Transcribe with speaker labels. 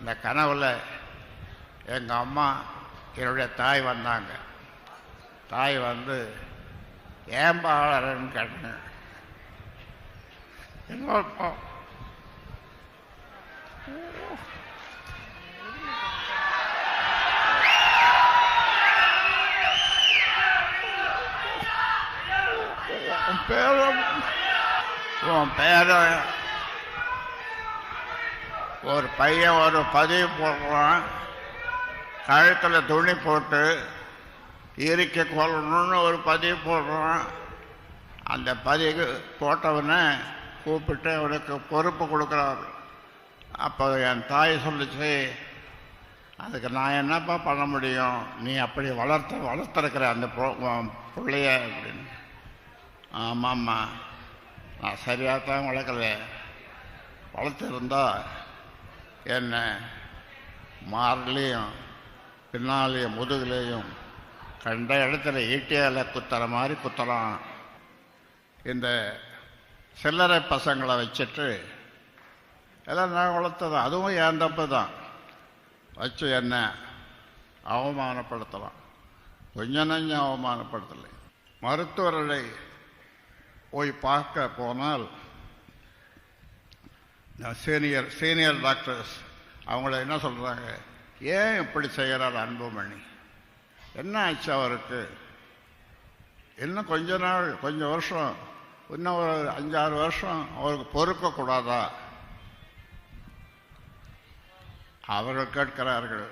Speaker 1: இந்த கனவில் எங்கள் அம்மா என்னுடைய தாய் வந்தாங்க. தாய் வந்து ஏன்பா அழறன்னு கேட்டேன். என்னப்பா உன் பேரன் ஒரு பையன் ஒரு பதிவு போடுறான், கழுத்தில் துணி போட்டு இறுக்கி கொள்ளணும்னு ஒரு பதிவு போடுறான். அந்த பதிவு போட்டவனை கூப்பிட்டு அவனுக்கு பொறுப்பு கொடுக்குறாரு. அப்போ என் தாய் சொல்லிச்சு, அதுக்கு நான் என்னப்பா பண்ண முடியும், நீ அப்படி வளர்த்துருக்கிற அந்த பிள்ளைய அப்படின்னு. ஆமாம்மா, நான் சரியாக தான் வளர்க்கல. வளர்த்துருந்தா என்ன மார்லேயும் பின்னாலேயும் முதுகுலேயும் கண்ட இடத்துல ஈட்டியால் குத்துற மாதிரி குத்தலாம். இந்த சில்லறை பசங்களை வச்சுட்டு எல்லாம் நான் வளர்த்ததான், அதுவும் என் தப்பு தான். வச்சு என்ன அவமானப்படுத்தலாம், கொஞ்சம் நஞ்சம் அவமானப்படுத்தலை. மருத்துவர்களை போய் பார்க்க போனால் சீனியர் டாக்டர்ஸ் அவங்கள என்ன சொல்கிறாங்க, ஏன் இப்படி செய்கிறார் அன்புமணி, என்ன ஆச்சு அவருக்கு, இன்னும் கொஞ்ச நாள் கொஞ்சம் வருஷம் இன்னும் ஒரு 5-6 வருஷம் அவருக்கு பொறுக்கக்கூடாதா? அவர்கள் கேட்கிறார்கள்.